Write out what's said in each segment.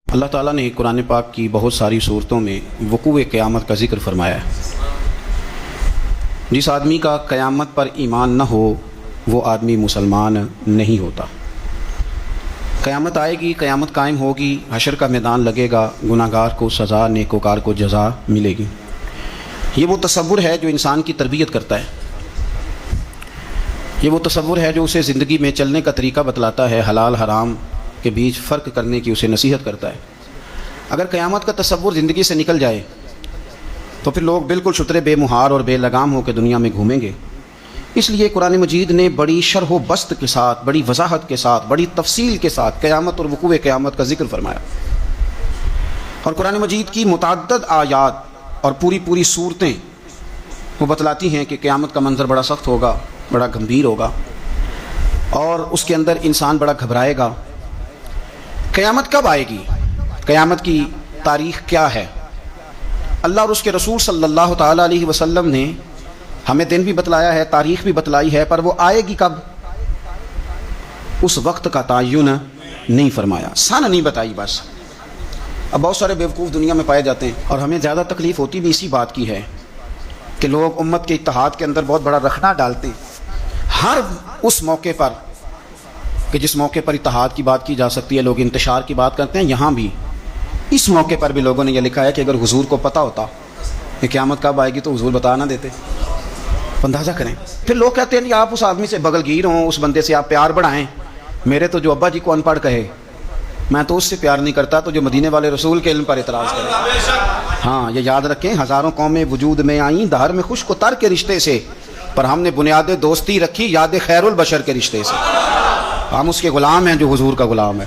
اللہ تعالیٰ نے قرآن پاک کی بہت ساری صورتوں میں وقوع قیامت کا ذکر فرمایا ہے۔ جس آدمی کا قیامت پر ایمان نہ ہو وہ آدمی مسلمان نہیں ہوتا۔ قیامت آئے گی، قیامت قائم ہوگی، حشر کا میدان لگے گا، گناہگار کو سزا، نیکوکار کو جزا ملے گی۔ یہ وہ تصور ہے جو انسان کی تربیت کرتا ہے، یہ وہ تصور ہے جو اسے زندگی میں چلنے کا طریقہ بتلاتا ہے، حلال حرام کے بیچ فرق کرنے کی اسے نصیحت کرتا ہے۔ اگر قیامت کا تصور زندگی سے نکل جائے تو پھر لوگ بالکل شترے بے مہار اور بے لگام ہو کے دنیا میں گھومیں گے۔ اس لیے قرآن مجید نے بڑی شرح و بسط کے ساتھ، بڑی وضاحت کے ساتھ، بڑی تفصیل کے ساتھ قیامت اور وقوع قیامت کا ذکر فرمایا۔ اور قرآن مجید کی متعدد آیات اور پوری صورتیں وہ بتلاتی ہیں کہ قیامت کا منظر بڑا سخت ہوگا، بڑا گمبھیر ہوگا، اور اس کے اندر انسان بڑا گھبرائے گا۔ قیامت کب آئے گی؟ قیامت کی تاریخ کیا ہے؟ اللہ اور اس کے رسول صلی اللہ تعالیٰ علیہ وسلم نے ہمیں دن بھی بتلایا ہے، تاریخ بھی بتلائی ہے، پر وہ آئے گی کب اس وقت کا تعین نہیں فرمایا، سن نہیں بتائی بس۔ اب بہت سارے بیوقوف دنیا میں پائے جاتے ہیں، اور ہمیں زیادہ تکلیف ہوتی بھی اسی بات کی ہے کہ لوگ امت کے اتحاد کے اندر بہت بڑا رخنہ ڈالتے ہیں۔ ہر اس موقع پر کہ جس موقع پر اتحاد کی بات کی جا سکتی ہے لوگ انتشار کی بات کرتے ہیں، یہاں بھی اس موقع پر بھی لوگوں نے یہ لکھا ہے کہ اگر حضور کو پتہ ہوتا کہ قیامت کب آئے گی تو حضور بتا نہ دیتے۔ اندازہ کریں۔ پھر لوگ کہتے ہیں کہ آپ اس آدمی سے بغل گیر ہوں، اس بندے سے آپ پیار بڑھائیں۔ میرے تو جو ابا جی کو ان پڑھ کہے میں تو اس سے پیار نہیں کرتا، تو جو مدینے والے رسول کے علم پر اعتراض کرے۔ ہاں یہ یاد رکھیں، ہزاروں قومیں وجود میں آئیں دہر میں خشک و تر کے رشتے سے، پر ہم نے بنیاد دوستی رکھی یاد خیر البشر کے رشتے سے۔ ہم اس کے غلام ہیں جو حضور کا غلام ہے،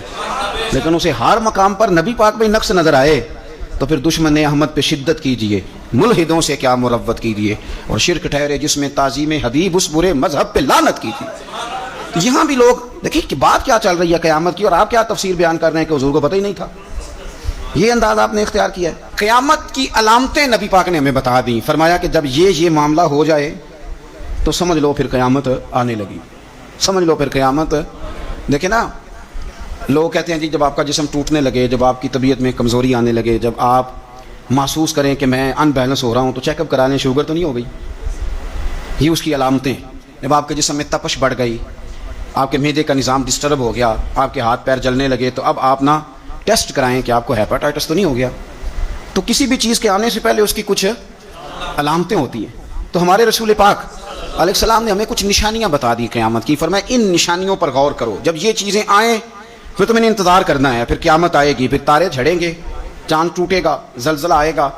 لیکن اسے ہر مقام پر نبی پاک میں نقص نظر آئے تو پھر دشمن احمد پہ شدت کیجئے، ملحدوں سے کیا مروت کیجئے، اور شرک ٹھہرے جس میں تعظیم حبیب اس برے مذہب پہ لعنت کیجئے۔ یہاں بھی لوگ دیکھیں کہ بات کیا چل رہی ہے قیامت کی، اور آپ کیا تفسیر بیان کر رہے ہیں کہ حضور کو پتہ ہی نہیں تھا۔ یہ انداز آپ نے اختیار کیا ہے۔ قیامت کی علامتیں نبی پاک نے ہمیں بتا دیں، فرمایا کہ جب یہ معاملہ ہو جائے تو سمجھ لو پھر قیامت آنے لگی، سمجھ لو پھر قیامت۔ دیکھیں نا، لوگ کہتے ہیں جی جب آپ کا جسم ٹوٹنے لگے، جب آپ کی طبیعت میں کمزوری آنے لگے، جب آپ محسوس کریں کہ میں ان بیلنس ہو رہا ہوں تو چیک اپ کرا لیں، شوگر تو نہیں ہو گئی۔ یہ اس کی علامتیں۔ جب آپ کے جسم میں تپش بڑھ گئی، آپ کے معدے کا نظام ڈسٹرب ہو گیا، آپ کے ہاتھ پیر جلنے لگے، تو اب آپ نا ٹیسٹ کرائیں کہ آپ کو ہیپاٹائٹس تو نہیں ہو گیا۔ تو کسی بھی چیز کے آنے سے پہلے اس کی کچھ علامتیں ہوتی ہیں۔ تو ہمارے رسول پاک علیہ السلام نے ہمیں کچھ نشانیاں بتا دی قیامت کی، فرمایا ان نشانیوں پر غور کرو، جب یہ چیزیں آئیں پھر تمہیں انتظار کرنا ہے، پھر قیامت آئے گی، پھر تارے جھڑیں گے، چاند ٹوٹے گا، زلزلہ آئے گا۔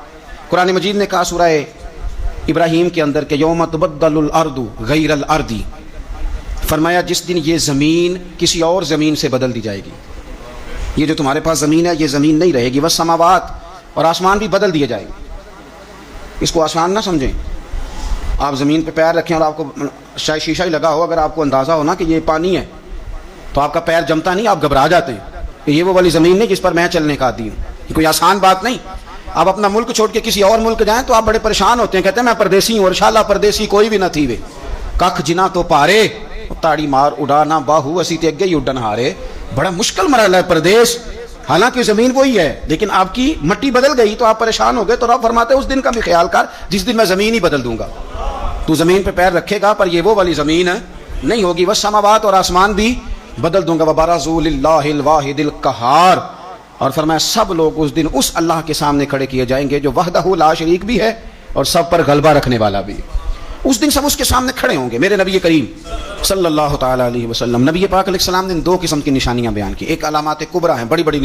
قرآن مجید نے کہا سورہ ابراہیم کے اندر کہ یوم تبدل الارض غیر الارض، فرمایا جس دن یہ زمین کسی اور زمین سے بدل دی جائے گی۔ یہ جو تمہارے پاس زمین ہے یہ زمین نہیں رہے گی، والسماوات، اور آسمان بھی بدل دیے جائیں گے۔ اس کو آسان نہ سمجھیں۔ آپ زمین پہ پیر رکھیں اور آپ کو شاید شیشہ ہی لگا ہو، اگر آپ کو اندازہ ہو نا کہ یہ پانی ہے تو آپ کا پیر جمتا نہیں، آپ گھبرا جاتے ہیں کہ یہ وہ والی زمین نہیں جس پر میں چلنے کا عادی ہوں۔ یہ کوئی آسان بات نہیں۔ آپ اپنا ملک چھوڑ کے کسی اور ملک جائیں تو آپ بڑے پریشان ہوتے ہیں، کہتے ہیں میں پردیسی ہوں، اور انشاءاللہ پردیسی کوئی بھی نہ تھی وے ککھ جنا تو پارے تاڑی مار اڑانا باہو اسی تے اگے ہی اڈن ہارے۔ بڑا مشکل مرحلہ ہے پردیس، حالانکہ زمین وہی ہے، لیکن آپ کی مٹی بدل گئی تو آپ پریشان ہو گئے۔ تو رب فرماتے ہیں اس دن کا بھی خیال کر جس دن میں زمین ہی بدل دوں گا۔ تو زمین پہ پیر رکھے گا پر یہ وہ والی زمین نہیں ہوگی، والسماوات، اور آسمان بھی بدل دوں گا۔ وبرزوا للہ الواحد القہار، اور فرمایا سب لوگ اس دن اس اللہ کے سامنے کھڑے کیے جائیں گے جو وحدہ لا شریک بھی ہے اور سب پر غلبہ رکھنے والا بھی۔ اس دن سب اس کے سامنے کھڑے ہوں گے۔ میرے نبی کریم صلی اللہ تعالیٰ علیہ وسلم، نبی پاک علیہ السلام نے دو قسم کی نشانیاں بیان کی۔ ایک علامات کبریٰ ہیں، بڑی بڑی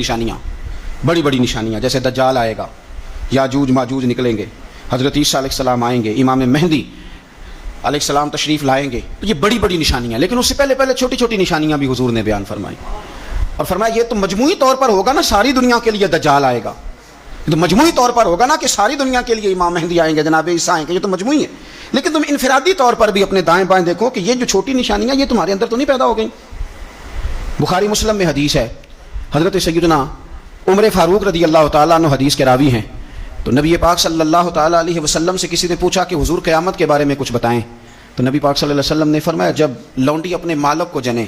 نشانیاں، جیسے دجال آئے گا، یاجوج ماجوج نکلیں گے، حضرت عیسیٰ علیہ السلام آئیں گے، امام مہدی علیہ السلام تشریف لائیں گے۔ تو یہ بڑی نشانیاں، لیکن اس سے پہلے چھوٹی نشانیاں بھی حضور نے بیان فرمائی، اور فرمایا یہ تو مجموعی طور پر ہوگا نا، ساری دنیا کے لیے دجال آئے گا، یہ تو مجموعی طور پر ہوگا نا کہ ساری دنیا کے لیے امام مہدی آئیں گے، جناب عیسیٰ آئیں گے، یہ تو مجموعی ہے۔ لیکن تم انفرادی طور پر بھی اپنے دائیں بائیں دیکھو کہ یہ جو چھوٹی نشانیاں یہ تمہارے اندر تو نہیں پیدا ہو گئیں۔ بخاری مسلم میں حدیث ہے، حضرت سیدنا عمر فاروق رضی اللہ تعالیٰ عنہ حدیث کے راوی ہیں۔ تو نبی پاک صلی اللہ تعالیٰ علیہ وسلم سے کسی نے پوچھا کہ حضور قیامت کے بارے میں کچھ بتائیں، تو نبی پاک صلی اللہ علیہ وسلم نے فرمایا جب لونڈی اپنے مالک کو جنے،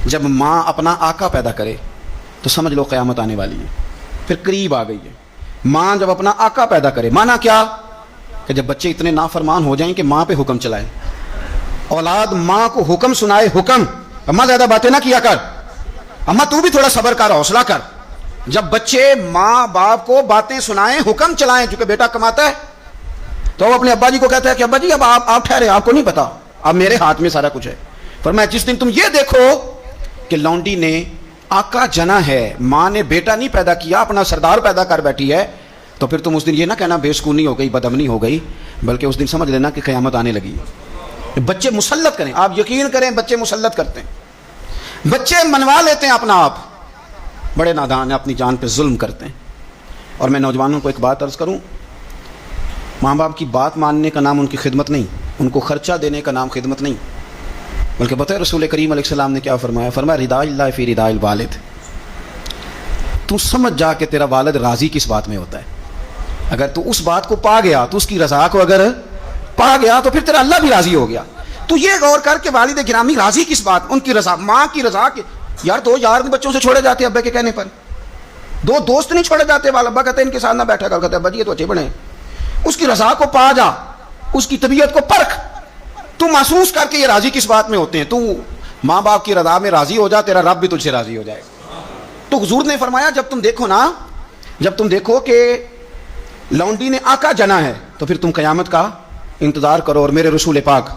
جب ماں اپنا آقا پیدا کرے، تو سمجھ لو قیامت آنے والی ہے. پھر قریب آ گئی ہے. ماں جب اپنا آقا پیدا کرے، مانا کیا کہ جب بچے اتنے نافرمان ہو جائیں کہ ماں پہ حکم چلائے، اولاد ماں کو حکم سنائے، حکم اماں زیادہ باتیں نہ کیا کر، اماں تو بھی تھوڑا صبر کر، حوصلہ کر. جب بچے ماں باپ کو باتیں سنائیں، حکم چلائیں، چونکہ بیٹا کماتا ہے تو وہ اپنے ابا جی کو کہتا ہے کہ ابا جی اب آپ ٹھہرے، آپ کو نہیں پتا، اب میرے ہاتھ میں سارا کچھ ہے. فرمایا جس دن تم یہ دیکھو کہ لونڈی نے آقا جنا ہے، ماں نے بیٹا نہیں پیدا کیا، اپنا سردار پیدا کر بیٹھی ہے، تو پھر تم اس دن یہ نہ کہنا بے سکونی ہو گئی، بدامنی ہو گئی، بلکہ اس دن سمجھ لینا کہ قیامت آنے لگی. بچے مسلط کریں، آپ یقین کریں بچے مسلط کرتے ہیں، بچے منوا لیتے ہیں اپنا آپ، بڑے نادان ہیں، اپنی جان پہ ظلم کرتے ہیں. اور میں نوجوانوں کو ایک بات عرض کروں، ماں باپ کی بات ماننے کا نام ان کی خدمت نہیں، ان کو خرچہ دینے کا نام خدمت نہیں، بلکہ بتائے رسول کریم علیہ السلام نے کیا فرمایا؟ فرمایا رضا اللہ فی رضا الوالد. تو سمجھ جا کہ تیرا والد راضی کس بات میں ہوتا ہے. اگر تو اس بات کو پا گیا، تو اس کی رضا کو اگر پا گیا، تو پھر تیرا اللہ بھی راضی ہو گیا. تو یہ غور کر کے والد گرامی راضی کس بات، ان کی رضا، ماں کی رضا کی. یار دو یار بچوں سے چھوڑے جاتے ابے کے کہنے پر، دو دوست نہیں چھوڑے جاتے، والا ابا کہتے ہیں ان کے ساتھ نہ بیٹھا کر، کہتے ابا جی یہ تو اچھے بنے. اس کی رضا کو پا جا، اس کی طبیعت کو پرکھ، تو محسوس کر کے یہ راضی کس بات میں ہوتے ہیں. تو ماں باپ کی رضا میں راضی ہو جا، تیرا رب بھی تجھ سے راضی ہو جائے. تو حضور نے فرمایا جب تم دیکھو نا، جب تم دیکھو کہ لونڈی نے آقا جنا ہے، تو پھر تم قیامت کا انتظار کرو. اور میرے رسول پاک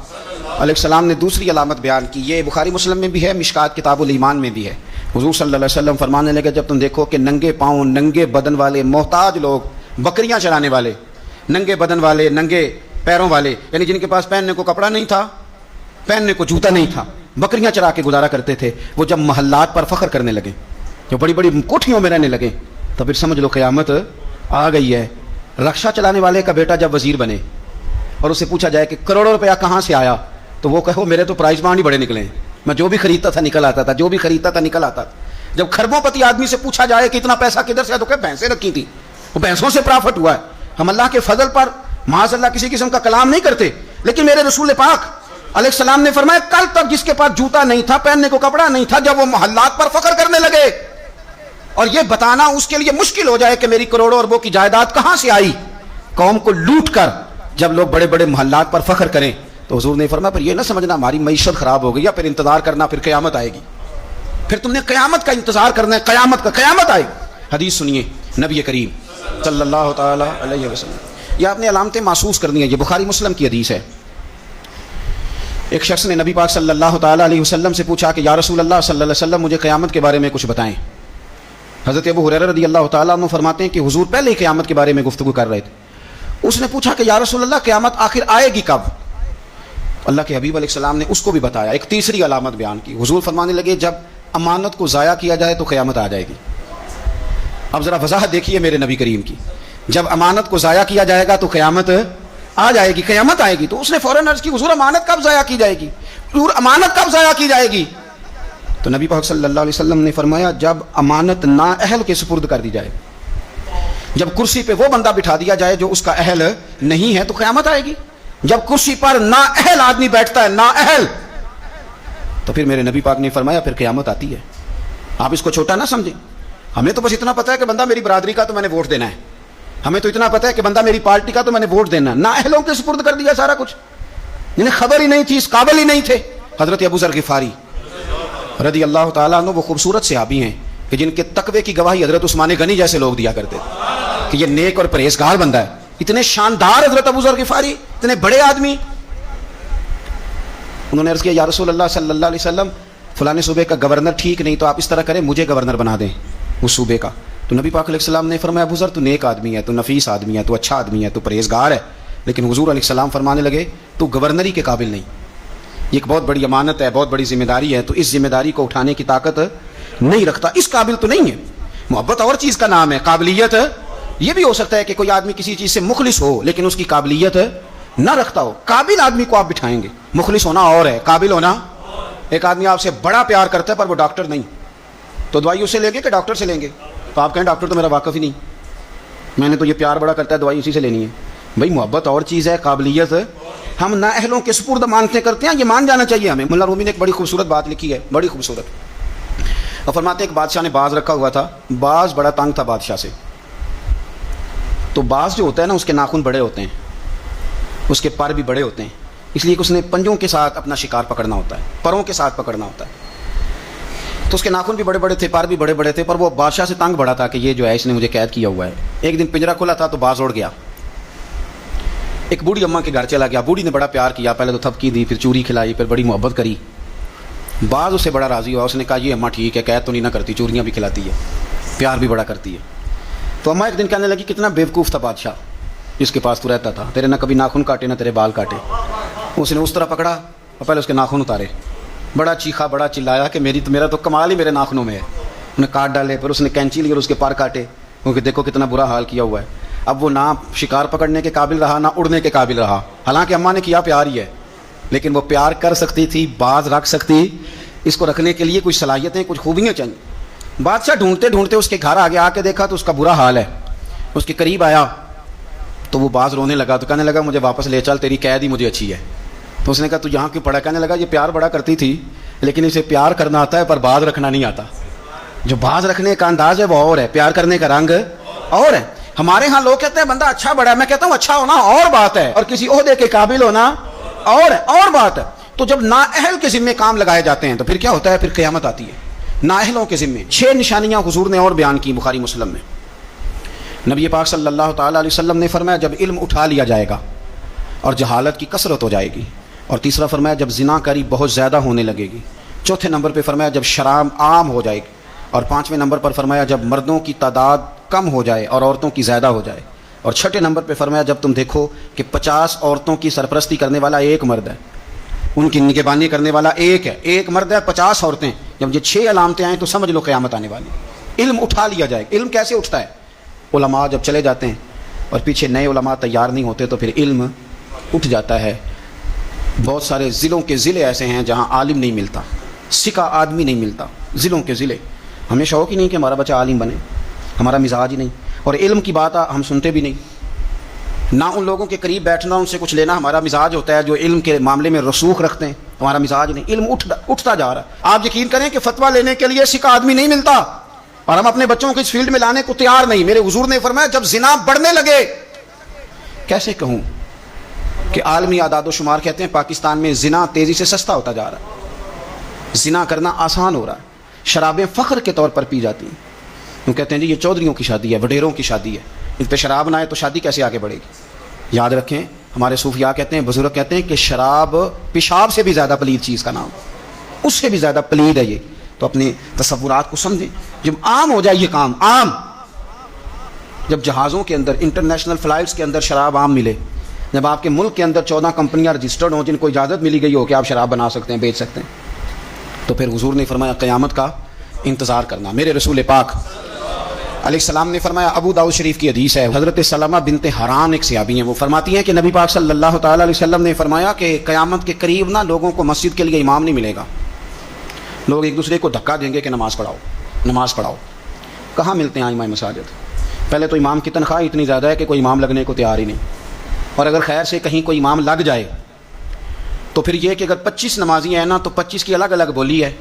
علیہ السلام نے دوسری علامت بیان کی، یہ بخاری مسلم میں بھی ہے، مشکات کتاب الایمان میں بھی ہے. حضور صلی اللہ علیہ وسلم فرمانے لگے جب تم دیکھو کہ ننگے پاؤں، ننگے بدن والے محتاج لوگ، بکریاں چرانے والے، ننگے بدن والے، ننگے پیروں والے، یعنی جن کے پاس پہننے کو کپڑا نہیں تھا، پہننے کو جوتا نہیں تھا، بکریاں چرا کے گزارا کرتے تھے، وہ جب محلات پر فخر کرنے لگے، جو بڑی بڑی کوٹھیوں میں رہنے لگے، تو پھر سمجھ لو قیامت آ گئی ہے. رکشہ چلانے والے کا بیٹا جب وزیر بنے اور اسے پوچھا جائے کہ کروڑوں روپیہ کہاں سے آیا، تو وہ کہو میرے تو پرائز بانڈ ہی بڑے نکلے ہیں، میں جو بھی خریدتا تھا نکل آتا تھا، جو بھی خریدتا تھا نکل آتا تھا. جب خربوں پتی آدمی سے پوچھا جائے کہ اتنا پیسہ کدھر سے ہے، تو کہ بھینسیں رکھی تھی، وہ بھینسوں سے پرافٹ ہوا ہے. ہم اللہ کے فضل پر معاذ اللہ کسی قسم کا کلام نہیں کرتے، لیکن میرے رسول پاک علیہ السلام نے فرمایا کل تک جس کے پاس جوتا نہیں تھا، پہننے کو کپڑا نہیں تھا، جب وہ محلات پر فخر کرنے لگے اور یہ بتانا اس کے لیے مشکل ہو جائے کہ میری کروڑوں اربوں کی جائیداد کہاں سے آئی، قوم کو لوٹ کر جب لوگ بڑے بڑے محلات پر فخر کریں، تو حضور نے فرمایا پھر یہ نہ سمجھنا ہماری معیشت خراب ہو گئی، یا پھر انتظار کرنا پھر قیامت آئے گی، پھر تم نے قیامت کا انتظار کرنا ہے، قیامت آئے. حدیث سنیے نبی کریم صلی اللہ تعالی علیہ وسلم، یہ آپ نے علامتیں محسوس کرنی ہیں. یہ بخاری مسلم کی حدیث ہے. ایک شخص نے نبی پاک صلی اللہ تعالی علیہ وسلم سے پوچھا کہ یا رسول اللہ صلی اللہ علیہ وسلم مجھے قیامت کے بارے میں کچھ بتائیں. حضرت ابو ہریرہ رضی اللہ تعالیٰ عنہ فرماتے ہیں کہ حضور پہلے ہی قیامت کے بارے میں گفتگو کر رہے تھے. اس نے پوچھا کہ یا رسول اللہ قیامت آخر آئے گی کب؟ اللہ کے حبیب علیہ السلام نے اس کو بھی بتایا، ایک تیسری علامت بیان کی. حضور فرمانے لگے جب امانت کو ضائع کیا جائے تو قیامت آ جائے گی. اب ذرا وضاحت دیکھیے میرے نبی کریم کی، جب امانت کو ضائع کیا جائے گا تو قیامت آ جائے گی، قیامت آئے گی. تو اس نے فوراً عرض کی حضور امانت کب ضائع کی جائے گی، حضور امانت کب ضائع کی جائے گی؟ تو نبی پاک صلی اللہ علیہ وسلم نے فرمایا جب امانت نااہل کے سپرد کر دی جائے، جب کرسی پہ وہ بندہ بٹھا دیا جائے جو اس کا اہل نہیں ہے تو قیامت آئے گی. جب کرسی پر نااہل آدمی بیٹھتا ہے، نااہل، تو پھر میرے نبی پاک نے فرمایا پھر قیامت آتی ہے. آپ اس کو چھوٹا نہ سمجھیں، ہمیں تو بس اتنا پتا ہے کہ بندہ میری برادری کا تو میں نے ووٹ دینا ہے، ہمیں تو اتنا پتا ہے کہ بندہ میری پارٹی کا تو میں نے ووٹ دینا ہے. نااہلوں کے سپرد کر دیا سارا کچھ، جنہیں خبر ہی نہیں تھی، اس قابل ہی نہیں تھے. حضرت ابو ذر غفاری رضی اللہ تعالیٰ عنہ وہ خوبصورت صحابی ہیں کہ جن کے تقوی کی گواہی حضرت عثمان غنی جیسے لوگ دیا کرتے تھے کہ یہ نیک اور پرہیزگار بندہ ہے. اتنے شاندار حضرت ابو ذر غفاری، اتنے بڑے آدمی. انہوں نے عرض کیا یا رسول اللہ صلی اللہ علیہ وسلم فلانے صوبے کا گورنر ٹھیک نہیں، تو آپ اس طرح کریں مجھے گورنر بنا دیں اس صوبے کا. تو نبی پاک علیہ السلام نے فرمایا ابو ذر تو نیک آدمی ہے، تو نفیس آدمی ہے، تو اچھا آدمی ہے، تو پرہیزگار ہے، لیکن حضور علیہ السلام فرمانے لگے تو گورنری کے قابل نہیں. یہ ایک بہت بڑی امانت ہے، بہت بڑی ذمہ داری ہے، تو اس ذمہ داری کو اٹھانے کی طاقت نہیں رکھتا، اس قابل تو نہیں ہے. محبت اور چیز کا نام ہے، قابلیت یہ بھی ہو سکتا ہے کہ کوئی آدمی کسی چیز سے مخلص ہو لیکن اس کی قابلیت نہ رکھتا ہو. قابل آدمی کو آپ بٹھائیں گے، مخلص ہونا اور ہے، قابل ہونا. ایک آدمی آپ سے بڑا پیار کرتا ہے پر وہ ڈاکٹر نہیں، تو دوائی اس سے لیں گے کہ ڈاکٹر سے لیں گے؟ تو آپ کہیں ڈاکٹر تو میرا واقف ہی نہیں، میں نے تو یہ پیار بڑا کرتا ہے دوائی اسی سے لینی ہے. بھائی محبت اور چیز ہے، قابلیت ہم نااہلوں کے سپرد مانتے کرتے ہیں، یہ مان جانا چاہیے ہمیں. ملا رومی نے ایک بڑی خوبصورت بات لکھی ہے، بڑی خوبصورت. اور فرماتے ہیں کہ بادشاہ نے باز رکھا ہوا تھا، باز بڑا تنگ تھا بادشاہ سے، تو باز جو ہوتا ہے نا اس کے ناخن بڑے ہوتے ہیں، اس کے پر بھی بڑے ہوتے ہیں، اس لیے کہ اس نے پنجوں کے ساتھ اپنا شکار پکڑنا ہوتا ہے، پروں کے ساتھ پکڑنا ہوتا ہے، تو اس کے ناخن بھی بڑے بڑے تھے، پر بھی بڑے بڑے تھے، پر وہ بادشاہ سے تنگ بڑا تھا کہ یہ جو ہے اس نے مجھے قید کیا ہوا ہے۔ ایک دن پنجرا کھلا تھا تو باز اڑ گیا، ایک بوڑھی اماں کے گھر چلا گیا، بوڑھی نے بڑا پیار کیا، پہلے تو تھپکی دی، پھر چوری کھلائی، پھر بڑی محبت کری، باز اسے بڑا راضی ہوا، اس نے کہا یہ اماں ٹھیک ہے، قید تو نہیں نہ کرتی، چوریاں بھی کھلاتی ہے، پیار بھی بڑا کرتی ہے۔ تو اماں ایک دن کہنے لگی کتنا بیوقوف تھا بادشاہ جس کے پاس تو رہتا تھا، تیرے نہ کبھی ناخن کاٹے نہ تیرے بال کاٹے۔ اس نے اس طرح پکڑا اور پہلے اس کے ناخن اتارے، بڑا چیخا، بڑا چلایا کہ میرا تو کمال ہی میرے ناخنوں میں ہے، انہیں کاٹ ڈالے، پھر اس نے کینچی لی اور اس کے پر کاٹے، کیونکہ دیکھو کتنا برا حال کیا ہوا ہے۔ اب وہ نہ شکار پکڑنے کے قابل رہا نہ اڑنے کے قابل رہا، حالانکہ اماں نے کیا پیار ہی ہے، لیکن وہ پیار کر سکتی تھی، باز رکھ سکتی، اس کو رکھنے کے لیے کچھ صلاحیتیں، کچھ خوبیاں چاہیے۔ بادشاہ ڈھونڈتے ڈھونڈتے اس کے گھر آگے آ کے دیکھا تو اس کا برا حال ہے، اس کے قریب آیا تو وہ باز رونے لگا، تو کہنے لگا مجھے واپس لے چل، تیری قید ہی مجھے اچھی ہے۔ تو اس نے کہا تو یہاں کیوں پڑا؟ کہنے لگا یہ پیار بڑا کرتی تھی لیکن اسے پیار کرنا آتا ہے پر باز رکھنا نہیں آتا، جو باز رکھنے کا انداز ہے وہ اور ہے، پیار کرنے کا رنگ اور ہے۔ ہمارے ہاں لوگ کہتے ہیں بندہ اچھا بڑا ہے، میں کہتا ہوں اچھا ہونا اور بات ہے اور کسی عہدے کے قابل ہونا اور ہے، اور بات ہے۔ تو جب نااہل کے ذمے کام لگائے جاتے ہیں تو پھر کیا ہوتا ہے؟ پھر قیامت آتی ہے نااہلوں کے ذمے۔ 6 نشانیاں حضور نے اور بیان کی بخاری مسلم میں۔ نبی پاک صلی اللہ تعالیٰ علیہ وسلم نے فرمایا جب علم اٹھا لیا جائے گا اور جہالت کی کثرت ہو جائے گی، اور تیسرا فرمایا جب زنا کاری بہت زیادہ ہونے لگے گی، چوتھے نمبر پہ فرمایا جب شراب عام ہو جائے گی، اور 5ویں نمبر پر فرمایا جب مردوں کی تعداد کم ہو جائے اور عورتوں کی زیادہ ہو جائے، اور 6ٹھے نمبر پہ فرمایا جب تم دیکھو کہ 50 عورتوں کی سرپرستی کرنے والا ایک مرد ہے، ان کی نگہبانی کرنے والا ایک ہے، ایک مرد ہے 50 عورتیں۔ جب یہ 6 علامتیں آئیں تو سمجھ لو قیامت آنے والی۔ علم اٹھا لیا جائے۔ علم کیسے اٹھتا ہے؟ علماء جب چلے جاتے ہیں اور پیچھے نئے علماء تیار نہیں ہوتے تو پھر علم اٹھ جاتا ہے۔ بہت سارے ضلعوں کے ضلع ایسے ہیں جہاں عالم نہیں ملتا، سکھا آدمی نہیں ملتا، ضلعوں کے ضلع۔ ہمیں شوق ہی نہیں کہ ہمارا بچہ عالم بنے، ہمارا مزاج ہی نہیں، اور علم کی بات ہم سنتے بھی نہیں، نہ ان لوگوں کے قریب بیٹھنا، ان سے کچھ لینا ہمارا مزاج ہوتا ہے جو علم کے معاملے میں رسوخ رکھتے ہیں، ہمارا مزاج نہیں۔ علم اٹھتا جا رہا ہے۔ آپ یقین کریں کہ فتویٰ لینے کے لیے سکھا آدمی نہیں ملتا، اور ہم اپنے بچوں کو اس فیلڈ میں لانے کو تیار نہیں۔ میرے حضور نے فرمایا جب زنا بڑھنے لگے، کیسے کہوں کہ عالمی اعداد و شمار کہتے ہیں پاکستان میں زنا تیزی سے سستا ہوتا جا رہا ہے، زنا کرنا آسان ہو رہا ہے، شرابیں فخر کے طور پر پی جاتی ہیں۔ وہ کہتے ہیں جی یہ چودھریوں کی شادی ہے، وڈیروں کی شادی ہے، اس پہ شراب نہ آئے تو شادی کیسے آگے بڑھے گی؟ یاد رکھیں ہمارے صوفیاء کہتے ہیں، بزرگ کہتے ہیں کہ شراب پیشاب سے بھی زیادہ پلید چیز کا نام، اس سے بھی زیادہ پلید ہے یہ۔ تو اپنے تصورات کو سمجھیں۔ جب عام ہو جائے یہ کام، عام، جب جہازوں کے اندر، انٹرنیشنل فلائٹس کے اندر شراب عام ملے، جب آپ کے ملک کے اندر 14 کمپنیاں رجسٹرڈ ہوں جن کو اجازت ملی گئی ہو کہ آپ شراب بنا سکتے ہیں، بیچ سکتے ہیں، تو پھر حضور نے فرمایا قیامت کا انتظار کرنا۔ میرے رسول پاک علیہ السلام نے فرمایا، ابو داؤد شریف کی حدیث ہے، حضرت سلمہ بنت حرام ایک صحابی ہیں، وہ فرماتی ہیں کہ نبی پاک صلی اللہ تعالیٰ علیہ وسلم نے فرمایا کہ قیامت کے قریب نا لوگوں کو مسجد کے لیے امام نہیں ملے گا، لوگ ایک دوسرے کو دھکا دیں گے کہ نماز پڑھاؤ نماز پڑھاؤ۔ کہاں ملتے ہیں امام مساجد؟ پہلے تو امام کی تنخواہ اتنی زیادہ ہے کہ کوئی امام لگنے کو تیار ہی نہیں، اور اگر خیر سے کہیں کوئی امام لگ جائے تو پھر یہ کہ اگر 25 نمازی ہیں نا تو 25 کی الگ الگ بولی ہے،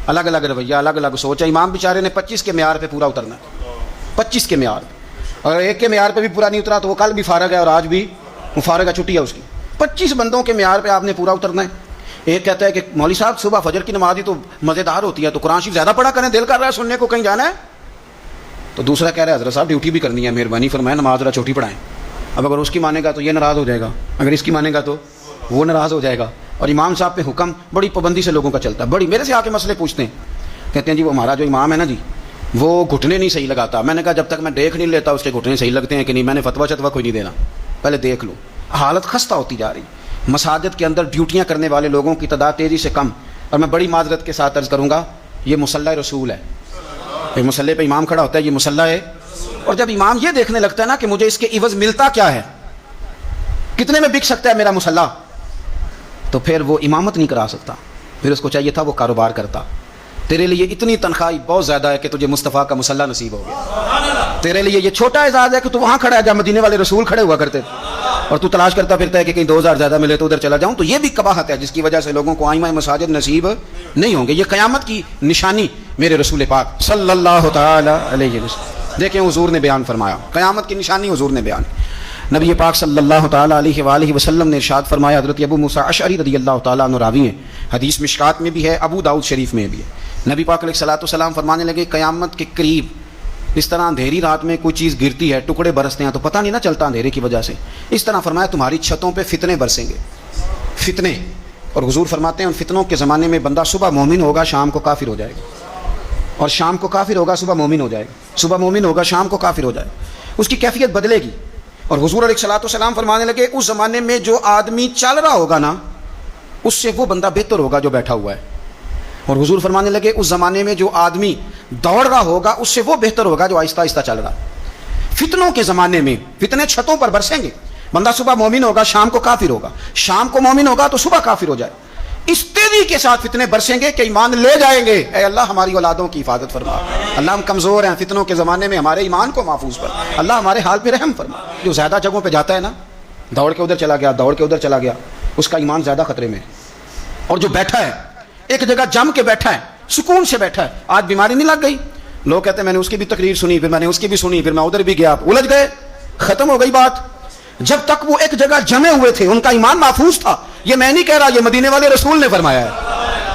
الگ الگ رویہ، الگ الگ سوچ ہے۔ امام بیچارے نے 25 کے معیار پہ پورا اترنا ہے، 25 کے معیار پہ، اگر ایک کے معیار پہ بھی پورا نہیں اترا تو وہ کل بھی فارغ ہے اور آج بھی مفارغ ہے، چھٹی ہے اس کی۔ 25 بندوں کے معیار پہ آپ نے پورا اترنا ہے۔ ایک کہتا ہے کہ مولوی صاحب صبح فجر کی نماز ہی تو مزیدار ہوتی ہے، تو قرآن شریف زیادہ پڑھا کریں، دل کر رہا ہے سننے کو، کہیں جانا ہے۔ تو دوسرا کہہ رہا ہے حضرت صاحب ڈیوٹی بھی کرنی ہے، مہربانی فرمائیں نماز ذرا چھوٹی پڑھائیں۔ اب اگر اس کی مانے گا تو یہ ناراض ہو جائے گا، اگر اس کی مانے گا تو وہ ناراض ہو جائے گا۔ اور امام صاحب پہ حکم بڑی پابندی سے لوگوں کا چلتا ہے، بڑی میرے سے آ کے مسئلے پوچھتے ہیں، کہتے ہیں جی وہ ہمارا جو امام ہے نا جی وہ گھٹنے نہیں صحیح لگاتا۔ میں نے کہا جب تک میں دیکھ نہیں لیتا اس کے گھٹنے صحیح لگتے ہیں کہ نہیں، میں نے فتویٰ شتویٰ کوئی نہیں دینا، پہلے دیکھ لو۔ حالت خستہ ہوتی جا رہی، مساجد کے اندر ڈیوٹیاں کرنے والے لوگوں کی تعداد تیزی سے کم، اور میں بڑی معذرت کے ساتھ عرض کروں گا یہ مصلی رسول ہے، یہ مصلی پہ امام کھڑا ہوتا ہے، یہ مصلی ہے، اور جب امام یہ دیکھنے لگتا ہے نا کہ مجھے اس کے عوض ملتا کیا ہے، کتنے میں بک سکتا ہے میرا مصلی، تو پھر وہ امامت نہیں کرا سکتا، پھر اس کو چاہیے تھا وہ کاروبار کرتا۔ تیرے لیے اتنی تنخواہ بہت زیادہ ہے کہ تجھے مصطفیٰ کا مصلی نصیب ہو گیا، تیرے لیے یہ چھوٹا اعزاز ہے کہ تو وہاں کھڑا ہے جہاں مدینے والے رسول کھڑے ہوا کرتے تھے، اور تو تلاش کرتا پھرتا ہے کہ کہیں 2000 زیادہ ملے تو ادھر چلا جاؤں۔ تو یہ بھی قباحت ہے جس کی وجہ سے لوگوں کو آئمہ مساجد نصیب نہیں ہوں گے۔ یہ قیامت کی نشانی میرے رسول پاک صلی اللہ تعالی علیہ وسلم. دیکھیں حضور نے بیان فرمایا, قیامت کی نشانی حضور نے بیان. نبی پاک صلی اللہ تعالی علیہ وآلہ وسلم نے ارشاد فرمایا, حضرت ابو موسیٰ اشعری رضی اللہ تعالیٰ عنہ راوی ہیں, حدیث مشکات میں بھی ہے, ابو داؤد شریف میں بھی ہے. نبی پاک علیہ الصلوۃ والسلام فرمانے لگے, قیامت کے قریب اس طرح اندھیری رات میں کوئی چیز گرتی ہے, ٹکڑے برستے ہیں تو پتہ نہیں نہ چلتا اندھیرے کی وجہ سے, اس طرح فرمایا تمہاری چھتوں پہ فتنے برسیں گے, فتنے. اور حضور فرماتے ہیں ان فتنوں کے زمانے میں بندہ صبح مومن ہوگا, شام کو کافر ہو جائے گا, اور شام کو کافر ہوگا, صبح مومن ہو جائے گا, صبح مومن ہوگا, شام کو کافر ہو جائے گا. اس کی کیفیت بدلے گی. اور حضور علیہ الصلوۃ والسلام فرمانے لگے, اس زمانے میں جو آدمی چل رہا ہوگا نا, اس سے وہ بندہ بہتر ہوگا جو بیٹھا ہوا ہے. اور حضور فرمانے لگے, اس زمانے میں جو آدمی دوڑ رہا ہوگا, اس سے وہ بہتر ہوگا جو آہستہ آہستہ چل رہا. فتنوں کے زمانے میں فتنے چھتوں پر برسیں گے, بندہ صبح مومن ہوگا, شام کو کافر ہوگا, شام کو مومن ہوگا تو صبح کافر ہو جائے. اس تیزی کے ساتھ فتنے برسیں گے کہ ایمان لے جائیں گے. اے اللہ ہماری اولادوں کی حفاظت فرما. اللہ ہم کمزور ہیں, فتنوں کے زمانے میں ہمارے ایمان کو محفوظ فرما. اللہ ہمارے حال پہ رحم فرما. جو زیادہ جگہوں پہ جاتا ہے نا, دوڑ کے ادھر چلا گیا, دوڑ کے ادھر چلا گیا, اس کا ایمان زیادہ خطرے میں ہے. اور جو بیٹھا ہے ایک جگہ جم کے بیٹھا ہے, سکون سے بیٹھا ہے, آج بیماری نہیں لگ گئی, لوگ کہتے ہیں میں نے اس کی بھی تقریر سنی, پھر میں نے اس کی بھی سنی, پھر میں ادھر بھی گیا, الجھ گئے, ختم ہو گئی بات. جب تک وہ ایک جگہ جمے ہوئے تھے ان کا ایمان محفوظ تھا. یہ میں نہیں کہہ رہا, یہ مدینے والے رسول نے فرمایا ہے,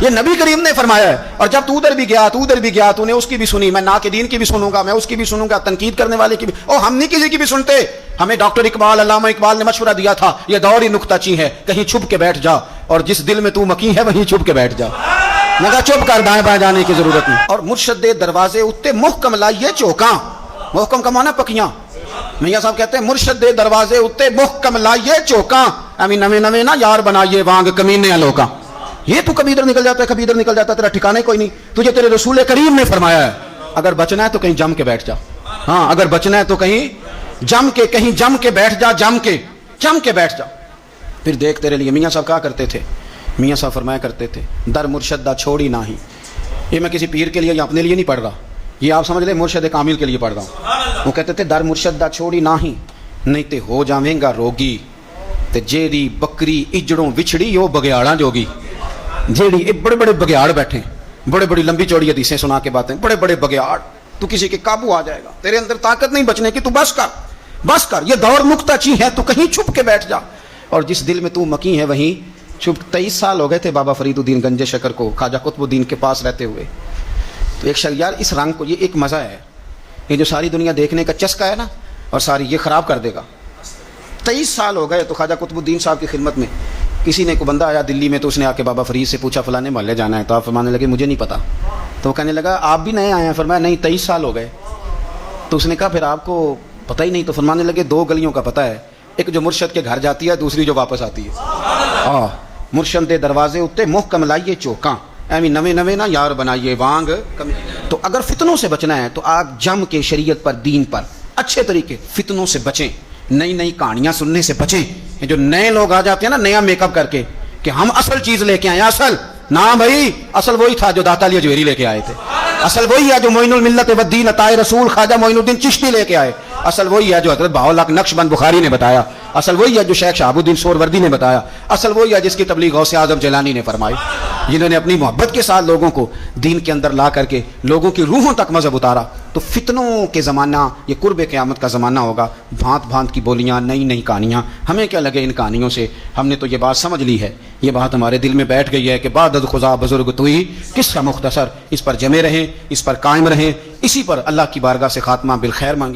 یہ نبی کریم نے فرمایا ہے. اور جب تو ادھر بھی گیا, تو ادھر بھی گیا, تو نے اس کی بھی سنی, میں ناقدین کی بھی سنوں گا, میں اس کی بھی سنوں گا, تنقید کرنے والے کی بھی, اور ہم نہیں کسی کی بھی سنتے. ہمیں ڈاکٹر اقبال, علامہ اقبال نے مشورہ دیا تھا, یہ دور ہی نکتہ چی ہے, کہیں چھپ کے بیٹھ جا, اور جس دل میں تو مکی ہے وہیں چھپ کے بیٹھ جا. مگر چپ کر, دائیں بائیں جانے کی ضرورت نہیں. اور مرشد دے دروازے اتے محکم لائیے چوکاں, محکم کا معنی پکیاں. میاں صاحب کہتے ہیں مرشد دے دروازے اتے محکم لائیے چوکاں, امی نویں نویں نہ یار بنائیے وانگ کمینے لوکاں. یہ تو کبھی ادھر نکل جاتا ہے, کبھی ادھر نکل جاتا ہے, تیرا ٹھکانے کوئی نہیں. تجھے تیرے رسول کریم نے فرمایا ہے اگر بچنا ہے تو کہیں جم کے بیٹھ جا. ہاں اگر بچنا ہے تو کہیں جم کے بیٹھ جا, جم کے بیٹھ جا. پھر دیکھ تیرے لیے میاں صاحب کہا کرتے تھے, میاں صاحب فرمایا کرتے تھے, در مرشد دا چھوڑی نہ ہی. یہ میں کسی پیر کے لیے یا اپنے لیے نہیں پڑھ رہا, یہ آپ سمجھ لیں مرشد کامل کے لیے پڑھ رہا ہوں. وہ کہتے تھے در مرشد دا چھوڑی نہ ہی, نہیں تے ہو جاویں گا روگی, تے جیڑی بکری اجڑوں وچھڑی وہ بگیاڑاں جوگی. جیڑی بڑے بڑے بگیاڑ بیٹھے, بڑے بڑی لمبی چوڑی حدیثیں سنا کے باتیں, بڑے بڑے بگیاڑ, تو کسی کے قابو آ جائے گا, تیرے اندر طاقت نہیں بچنے کی, تو بس کر, یہ دور نکتہ چی ہے, تو کہیں چھپ کے بیٹھ جا. اور جس دل میں تو مکی ہے وہیں چھپ. 23 سال ہو گئے تھے بابا فرید الدین گنج شکر کو خواجہ قطب الدین کے پاس رہتے ہوئے. تو ایک یار اس رنگ کو, یہ ایک مزہ ہے, یہ جو ساری دنیا دیکھنے کا چسکا ہے نا, اور ساری یہ خراب کر دے گا. 23 سال ہو گئے تو خواجہ قطب الدین صاحب کی خدمت میں کسی نے کو بندہ آیا دلی میں, تو اس نے آ کے بابا فرید سے پوچھا فلانے محلے جانا ہے, تو آپ فرمانے لگے مجھے نہیں پتا. تو وہ کہنے لگا آپ بھی نئے آئے ہیں؟ فرمایا نہیں 23 سال ہو گئے. تو اس نے کہا پھر آپ کو پتہ ہی نہیں؟ تو فرمانے لگے 2 گلیوں کا پتہ ہے, ایک جو مرشد کے گھر جاتی ہے, دوسری جو واپس آتی ہے. مرشد دے دروازے اتے محکم لائیے چوکاں, ایویں نویں نویں نہ یار بنائیے وانگ کمی. تو اگر فتنوں سے بچنا ہے تو آپ جم کے شریعت پر, دین پر اچھے طریقے, فتنوں سے بچیں, نئی کہانیاں سننے سے بچیں. جو نئے لوگ آ جاتے ہیں نا نیا میک اپ کر کے کہ ہم اصل چیز لے کے آئے, اصل نہ بھائی, اصل وہی تھا جو داتا علی اجویری لے کے آئے تھے, اصل وہی ہے جو معین الملت والدین عطائے رسول خواجہ معین الدین چشتی لے کے آئے, اصل وہی ہے جو حضرت بہاؤاللہ نقشبند بخاری نے بتایا, اصل وہی ہے جو شیخ شہاب الدین سہروردی نے بتایا, اصل وہی ہے جس کی تبلیغ غوث اعظم جیلانی نے فرمائی, جنہوں نے اپنی محبت کے ساتھ لوگوں کو دین کے اندر لا کر کے لوگوں کی روحوں تک مذہب اتارا. تو فتنوں کے زمانہ, یہ قرب قیامت کا زمانہ ہوگا, بھانت بھانت کی بولیاں, نئی کہانیاں. ہمیں کیا لگے ان کہانیوں سے, ہم نے تو یہ بات سمجھ لی ہے, یہ بات ہمارے دل میں بیٹھ گئی ہے کہ بعد خدا بزرگ توئی قصہ مختصر, اس پر جمے رہیں, اس پر قائم رہیں, اسی پر اللہ کی بارگاہ سے خاتمہ بالخیر مانگیں.